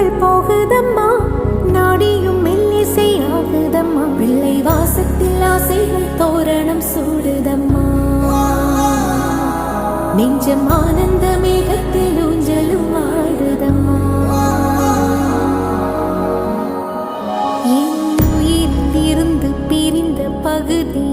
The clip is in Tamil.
நாட்கள் போகுதம்மா, நாடியும் மெல்லிசை ஆகுதம்மா, பிள்ளை வாசத்தில் ஆசைகள் தோரணம் சூடுதம்மா, நெஞ்சம் ஆனந்த மேகத்தில் ஊஞ்சலும் ஆடுதம்மா. என் உயிரில் இருந்து பிரிந்த பகுதி